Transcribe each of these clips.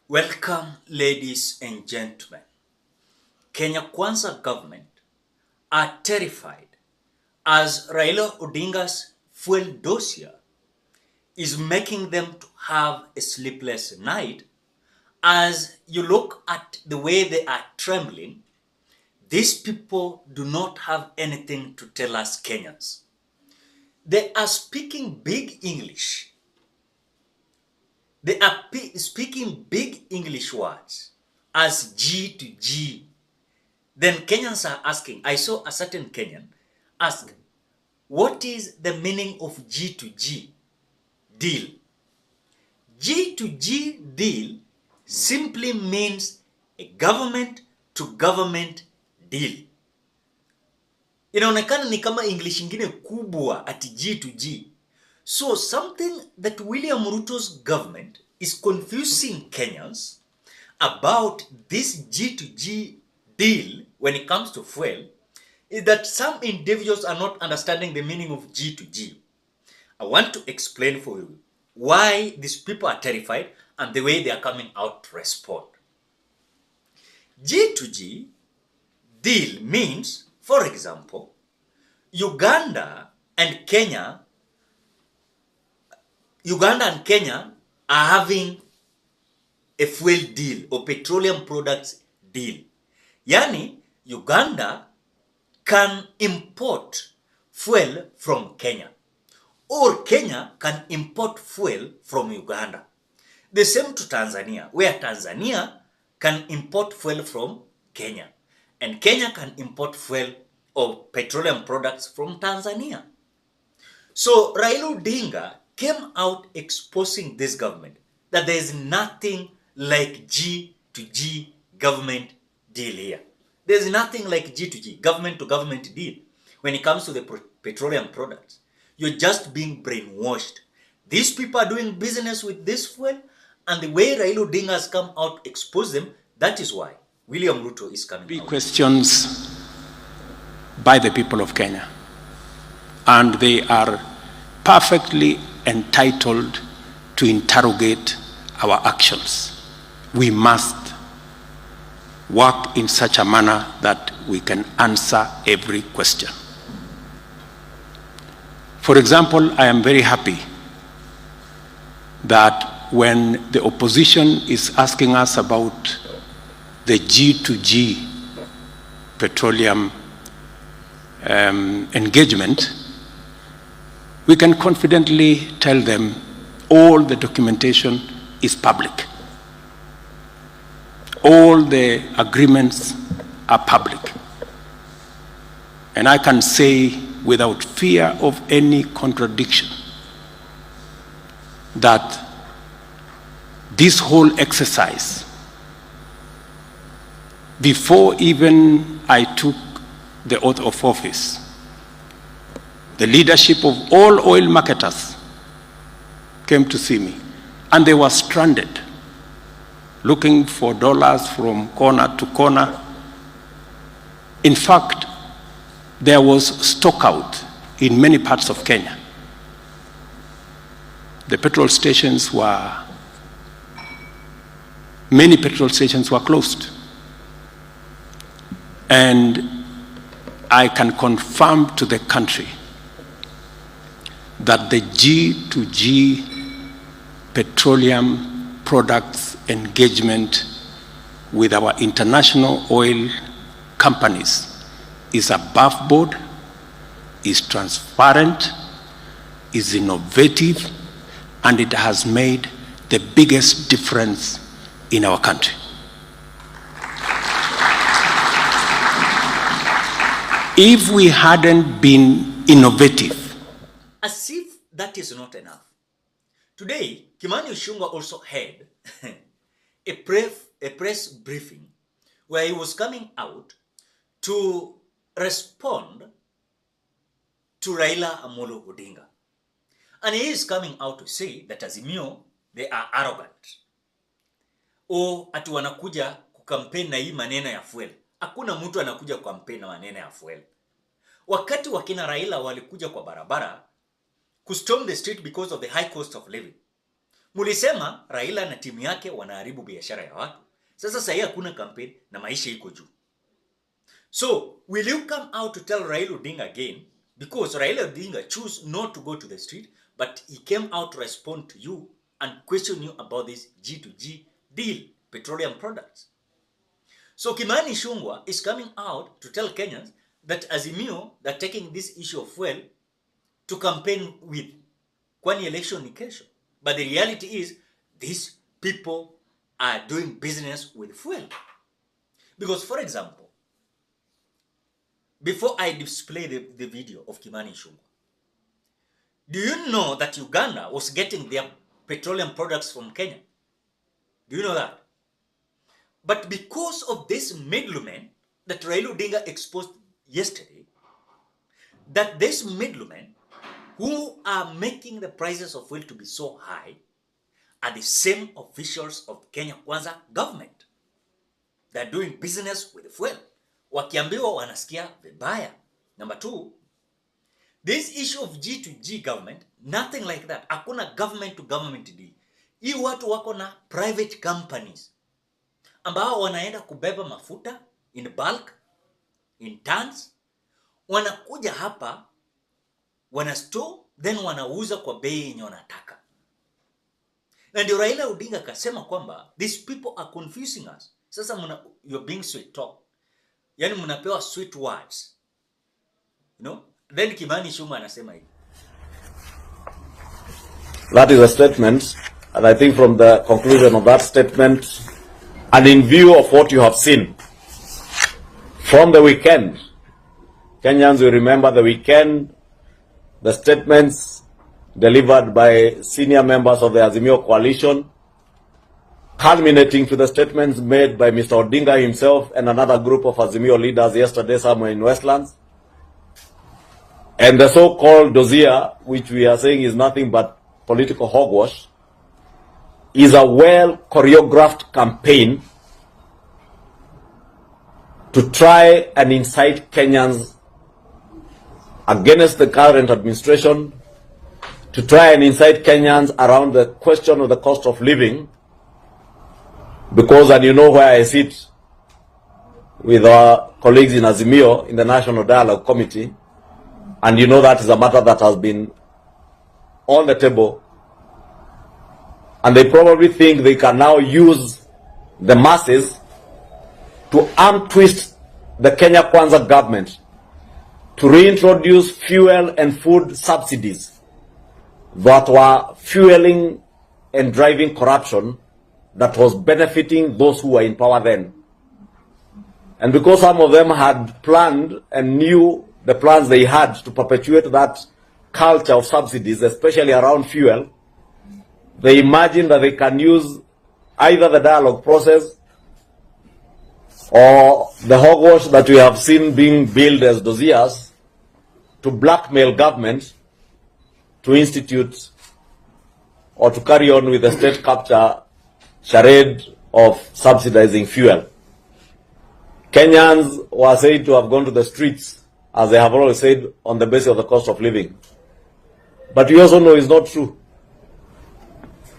Welcome, ladies and gentlemen. Kenya Kwanza government are terrified as Raila Odinga's fuel dossier is making them to have a sleepless night. As you look at the way they are trembling, these people do not have anything to tell us Kenyans. They are speaking big English. They are speaking big English words as G to G. Then Kenyans are asking, I saw a certain Kenyan ask, what is the meaning of G to G deal? G to G deal simply means a government to government deal. Inaonekana ni kama English ingine kubwa ati G to G. So something that William Ruto's government is confusing Kenyans about this G to G deal when it comes to fuel is that some individuals are not understanding the meaning of G to G. I want to explain for you why these people are terrified and the way they are coming out to respond. G to G deal means, for example, Uganda and Kenya are having a fuel deal or petroleum products deal. Yani, Uganda can import fuel from Kenya, or Kenya can import fuel from Uganda. The same to Tanzania, where Tanzania can import fuel from Kenya, and Kenya can import fuel or petroleum products from Tanzania. So Raila Odinga came out exposing this government that there is nothing like G to G government deal here. There's nothing like G to G, government to government deal. When it comes to the petroleum products, you're just being brainwashed. These people are doing business with this fuel, and the way Raila Odinga has come out to expose them, that is why William Ruto is coming out. Questions by the people of Kenya, and they are perfectly entitled to interrogate our actions. We must work in such a manner that we can answer every question. For example, I am very happy that when the opposition is asking us about the G to G petroleum engagement, we can confidently tell them all the documentation is public. All the agreements are public. And I can say without fear of any contradiction that this whole exercise, before even I took the oath of office, the leadership of all oil marketers came to see me, and they were stranded, looking for dollars from corner to corner. In fact, there was stock out in many parts of Kenya. Many petrol stations were closed. And I can confirm to the country that the G to G petroleum products engagement with our international oil companies is above board, is transparent, is innovative, and it has made the biggest difference in our country. If we hadn't been innovative, as if that is not enough, today Kimani Ichung'WA also had a press briefing where he was coming out to respond to Raila Amolo Odinga. And he is coming out to say that Azimio, they are arrogant. O ati wanakuja kukampeni na hii maneno ya fuel. Hakuna mtu anakuja kukampeni na maneno ya fuel. Wakati wakina Raila walikuja kwa barabara kustorm the street because of the high cost of living, Mulisema Raila na timu yake wanaharibu biashara ya watu. Sasa sasa hakuna campaign na maisha iko juu. So, will you come out to tell Raila Odinga again? Because Raila Odinga chose not to go to the street, but he came out to respond to you and question you about this G2G deal, petroleum products. So Kimani Ichung'WA is coming out to tell Kenyans that Azimio, they're taking this issue of fuel to campaign with kwani election ni kesho. But the reality is, these people are doing business with fuel. Because, for example, before I display the video of Kimani Ichung'WA, do you know that Uganda was getting their petroleum products from Kenya? Do you know that? But because of this middleman that Raila Odinga exposed yesterday, that this middlemen who are making the prices of fuel to be so high are the same officials of Kenya Kwanza government. They're doing business with fuel. Wakiambiwa wanasikia vibaya. Number two, this issue of G2G government, nothing like that. Hakuna government to government deal. Hii watu wako na private companies ambao wanaenda kubeba mafuta in bulk, in tons. Wanakuja hapa, wanastore, then wanauza kwa bei yenye wanataka. Na ndio Raila Odinga akasema kwamba these people are confusing us. Sasa you're being sweet talk. Yani mnapewa sweet words. You know? Then Kimani Ichung'WA anasema hivi. That is a statement, and I think from the conclusion of that statement, and in view of what you have seen from the weekend, Kenyans will remember the weekend, the statements delivered by senior members of the Azimio coalition, culminating to the statements made by Mr. Odinga himself and another group of Azimio leaders yesterday somewhere in Westlands. And the so-called dossier, which we are saying is nothing but political hogwash, is a well-choreographed campaign to try and incite Kenyans against the current administration, to try and incite Kenyans around the question of the cost of living, because, and you know where I sit with our colleagues in Azimio in the National Dialogue Committee, and you know that is a matter that has been on the table, and they probably think they can now use the masses to arm twist the Kenya Kwanza government to reintroduce fuel and food subsidies that were fueling and driving corruption that was benefiting those who were in power then. And because some of them had planned and knew the plans they had to perpetuate that culture of subsidies, especially around fuel, they imagined that they can use either the dialogue process or the hogwash that we have seen being billed as dossiers to blackmail government to institute or to carry on with the state capture charade of subsidizing fuel. Kenyans were said to have gone to the streets, as they have always said, on the basis of the cost of living. But we also know it's not true.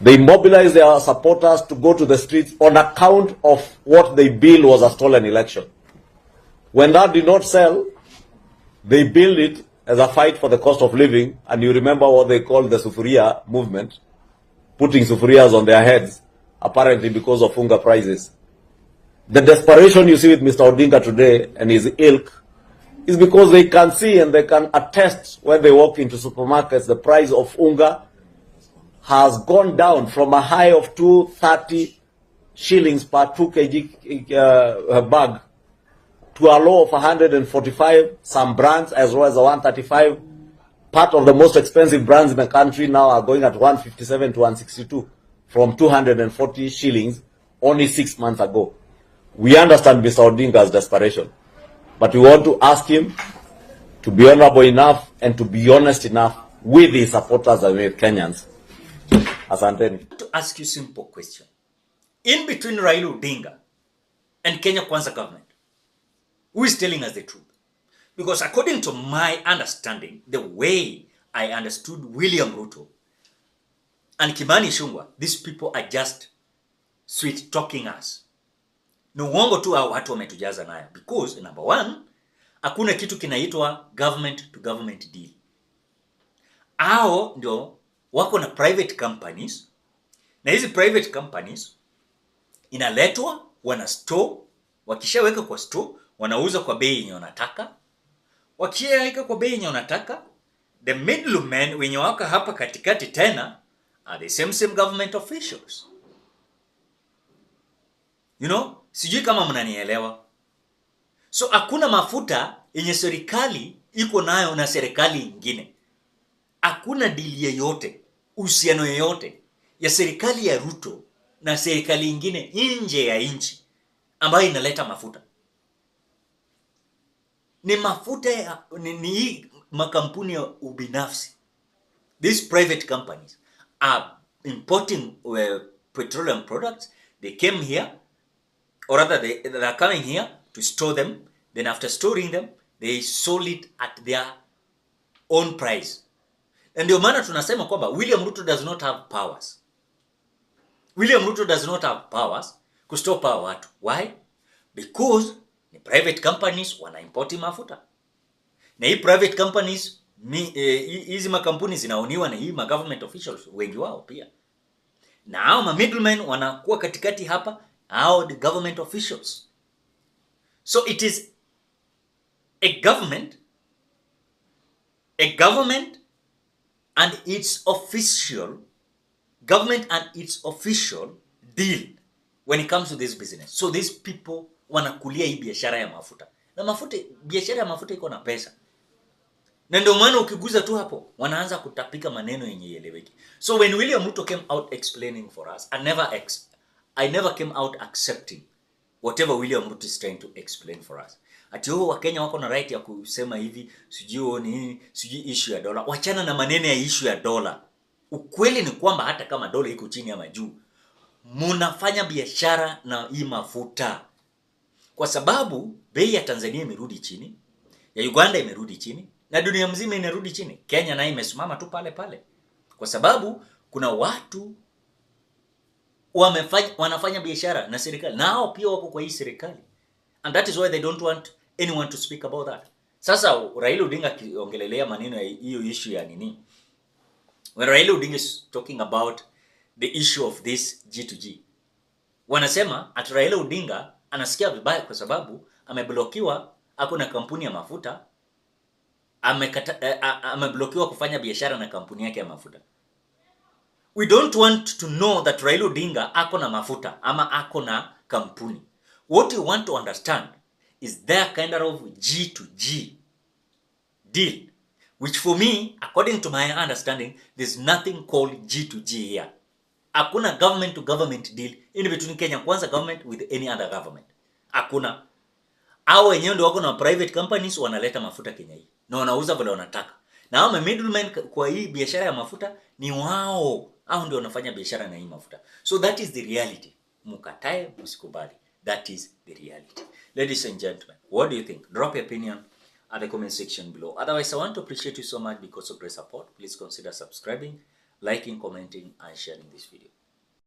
They mobilized their supporters to go to the streets on account of what they billed was a stolen election. When that did not sell, they billed it as a fight for the cost of living, and you remember what they called the Sufuria movement, putting Sufurias on their heads, apparently because of hunger prices. The desperation you see with Mr. Odinga today and his ilk is because they can see and they can attest when they walk into supermarkets, the price of hunger has gone down from a high of 230 shillings per 2 kg bag to a low of 145, some brands as well as a 135. Part of the most expensive brands in the country now are going at 157 to 162 from 240 shillings only 6 months ago. We understand Mr. Odinga's desperation, but we want to ask him to be honorable enough and to be honest enough with his supporters and with Kenyans. Asanteni. To ask you a simple question. In between Raila Odinga and Kenya Kwanza government, who is telling us the truth? Because according to my understanding, the way I understood William Ruto, and Kimani Ichung'WA, these people are just sweet talking us. Ni uongo tu hao watu wametujaza nayo, because number one, hakuna kitu kinaitwa government to government deal. Hao ndio wako na private companies, na hizi private companies inaletwa, wana store, wakishaweka kwa store wanauza kwa bei yenye wanataka. Wakishaweka kwa bei yenye wanataka, the middlemen wenye wako hapa katikati tena are the same government officials. You know, sijui kama mnanielewa. So hakuna mafuta yenye serikali iko nayo na serikali nyingine. Hakuna deal yoyote, uhusiano yoyote ya serikali ya Ruto na serikali nyingine nje ya nchi ambayo inaleta mafuta. Ni mafuta ya, ni makampuni ya ubinafsi. These private companies are importing petroleum products. They came here, or rather they are coming here to store them. Then after storing them, they sold it at their own price. And ndio maana tunasema kwamba William Ruto does not have powers. William Ruto does not have powers kustop hawa watu. Why? Because the private companies wana import mafuta. Na hii private companies, hizi makampuni zinaoniwa na hii government officials wengi wao pia. Na hao ma middlemen wanakuwa katikati hapa, hao the government officials. So it is a government and its official deal when it comes to this business. So these people wanakulia hii biashara ya mafuta. Na mafuta, biashara ya mafuta iko na pesa. Na ndio maana ukiguza tu hapo wanaanza kutapika maneno yenye eleweki. So when William Ruto came out explaining for us, I never came out accepting whatever William Ruto is trying to explain for us. Ati Wakenya wako na right ya kusema hivi, sijui issue ya dola. Wachana na maneno ya issue ya dola. Ukweli ni kwamba hata kama dola iko chini ama juu, munafanya biashara na hii mafuta. Kwa sababu bei ya Tanzania imerudi chini, ya Uganda imerudi chini, na dunia mzima inarudi chini. Kenya nayo imesimama tu pale pale. Kwa sababu kuna watu wanafanya biashara na serikali, nao pia wako kwa hii serikali. And that is why they don't want anyone to speak about that. Sasa Raila Odinga akiongelelea maneno ya hiyo issue ya nini? When Raila Odinga is talking about the issue of this G2G, wanasema at Raila Odinga anasikia vibaya kwa sababu ameblokiwa, ako na kampuni ya mafuta, ameblokiwa kufanya biashara na kampuni yake ya mafuta. We don't want to know that Raila Odinga ako na mafuta ama ako na kampuni. What you want to understand is their kind of G2G deal, which for me, according to my understanding, there's nothing called G2G here. Hakuna government to government deal in between Kenya Kwanza government with any other government. Hakuna. Hao wenyewe ndio wako na private companies wanaleta mafuta Kenya hii, na wanauza vile wanataka. Na hao middlemen kwa hii biashara ya mafuta ni wao. Hao ndio wanafanya biashara na hii mafuta. So that is the reality. Mukatae, msikubali. That is the reality. Ladies and gentlemen, what do you think? Drop your opinion at the comment section below. Otherwise, I want to appreciate you so much because of your support. Please consider subscribing, liking, commenting, and sharing this video.